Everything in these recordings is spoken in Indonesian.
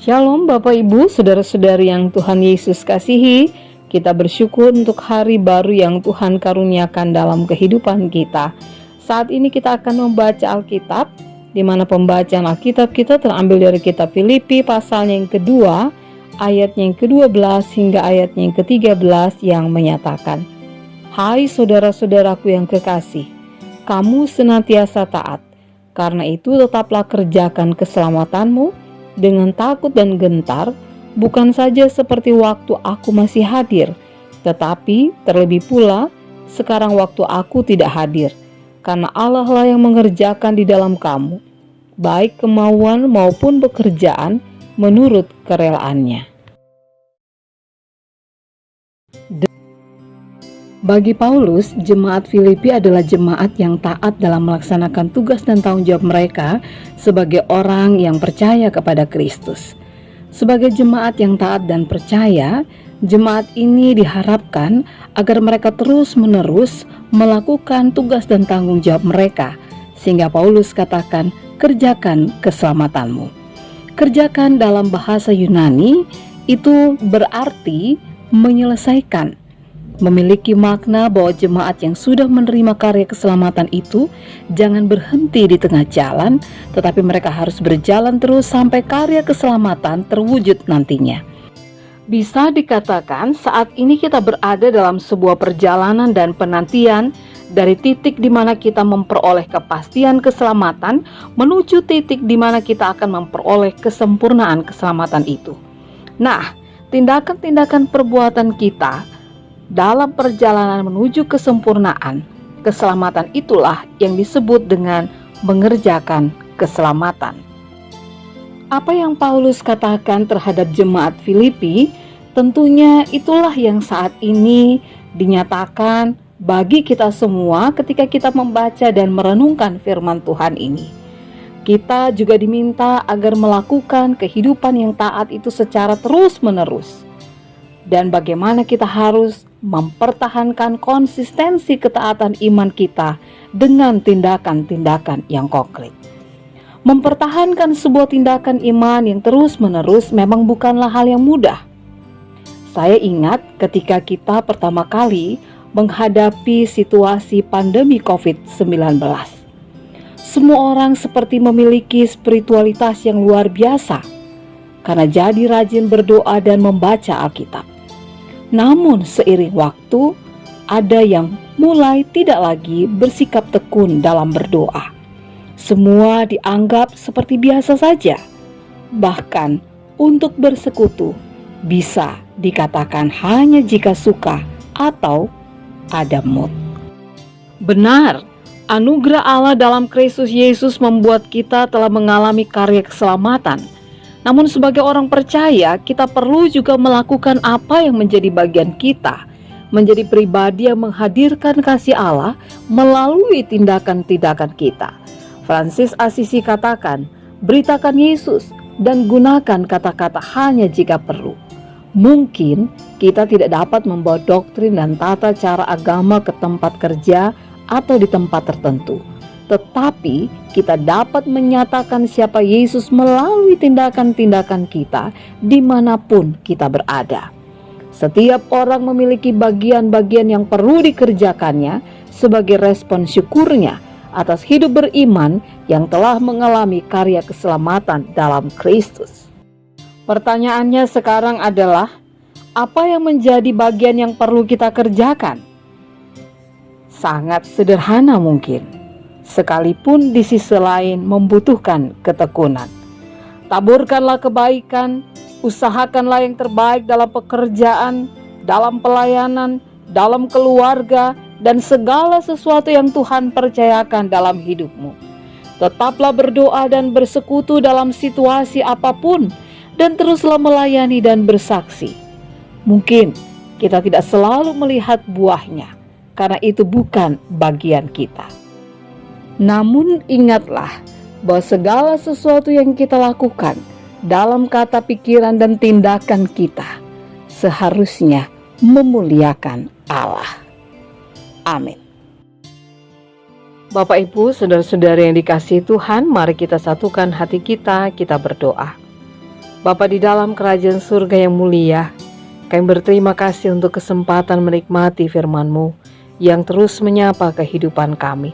Shalom Bapak Ibu, saudara-saudari yang Tuhan Yesus kasihi. Kita bersyukur untuk hari baru yang Tuhan karuniakan dalam kehidupan kita. Saat ini kita akan membaca Alkitab, di mana pembacaan Alkitab kita terambil dari kitab Filipi pasalnya yang kedua, ayatnya yang ke-12 hingga ayatnya yang ke-13 yang menyatakan, "Hai saudara-saudaraku yang kekasih, kamu senantiasa taat. Karena itu tetaplah kerjakan keselamatanmu dengan takut dan gentar, bukan saja seperti waktu aku masih hadir, tetapi terlebih pula sekarang waktu aku tidak hadir, karena Allah lah yang mengerjakan di dalam kamu, baik kemauan maupun pekerjaan menurut kerelaannya." Bagi Paulus, jemaat Filipi adalah jemaat yang taat dalam melaksanakan tugas dan tanggung jawab mereka sebagai orang yang percaya kepada Kristus. Sebagai jemaat yang taat dan percaya, jemaat ini diharapkan agar mereka terus-menerus melakukan tugas dan tanggung jawab mereka, sehingga Paulus katakan, "Kerjakan keselamatanmu." Kerjakan dalam bahasa Yunani itu berarti menyelesaikan. Memiliki makna bahwa jemaat yang sudah menerima karya keselamatan itu jangan berhenti di tengah jalan, tetapi mereka harus berjalan terus sampai karya keselamatan terwujud nantinya. Bisa dikatakan saat ini kita berada dalam sebuah perjalanan dan penantian dari titik di mana kita memperoleh kepastian keselamatan menuju titik di mana kita akan memperoleh kesempurnaan keselamatan itu. Nah, tindakan-tindakan perbuatan kita dalam perjalanan menuju kesempurnaan, keselamatan itulah yang disebut dengan mengerjakan keselamatan. Apa yang Paulus katakan terhadap jemaat Filipi, tentunya itulah yang saat ini dinyatakan bagi kita semua ketika kita membaca dan merenungkan firman Tuhan ini. Kita juga diminta agar melakukan kehidupan yang taat itu secara terus-menerus. Dan bagaimana kita harus mempertahankan konsistensi ketaatan iman kita dengan tindakan-tindakan yang konkret. Mempertahankan sebuah tindakan iman yang terus-menerus memang bukanlah hal yang mudah. Saya ingat ketika kita pertama kali menghadapi situasi pandemi COVID-19. Semua orang seperti memiliki spiritualitas yang luar biasa karena jadi rajin berdoa dan membaca Alkitab. Namun seiring waktu, ada yang mulai tidak lagi bersikap tekun dalam berdoa. Semua dianggap seperti biasa saja. Bahkan untuk bersekutu bisa dikatakan hanya jika suka atau ada mood. Benar, anugerah Allah dalam Kristus Yesus membuat kita telah mengalami karya keselamatan. Namun sebagai orang percaya, kita perlu juga melakukan apa yang menjadi bagian kita, menjadi pribadi yang menghadirkan kasih Allah melalui tindakan-tindakan kita. Francis Assisi katakan, "Beritakan Yesus dan gunakan kata-kata hanya jika perlu." Mungkin kita tidak dapat membawa doktrin dan tata cara agama ke tempat kerja atau di tempat tertentu, tetapi kita dapat menyatakan siapa Yesus melalui tindakan-tindakan kita dimanapun kita berada. Setiap orang memiliki bagian-bagian yang perlu dikerjakannya sebagai respon syukurnya atas hidup beriman yang telah mengalami karya keselamatan dalam Kristus. Pertanyaannya sekarang adalah, apa yang menjadi bagian yang perlu kita kerjakan? Sangat sederhana mungkin, sekalipun di sisi lain membutuhkan ketekunan. Taburkanlah kebaikan, usahakanlah yang terbaik dalam pekerjaan, dalam pelayanan, dalam keluarga, dan segala sesuatu yang Tuhan percayakan dalam hidupmu. Tetaplah berdoa dan bersekutu dalam situasi apapun, dan teruslah melayani dan bersaksi. Mungkin kita tidak selalu melihat buahnya, karena itu bukan bagian kita. Namun ingatlah bahwa segala sesuatu yang kita lakukan dalam kata, pikiran, dan tindakan kita seharusnya memuliakan Allah. Amin. Bapak Ibu, saudara-saudara yang dikasihi Tuhan, mari kita satukan hati kita berdoa. Bapa di dalam kerajaan surga yang mulia, kami berterima kasih untuk kesempatan menikmati firman-Mu yang terus menyapa kehidupan kami.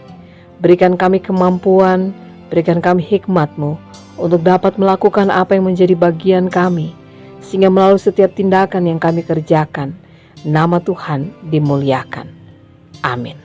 Berikan kami kemampuan, berikan kami hikmat-Mu untuk dapat melakukan apa yang menjadi bagian kami, sehingga melalui setiap tindakan yang kami kerjakan, nama Tuhan dimuliakan. Amin.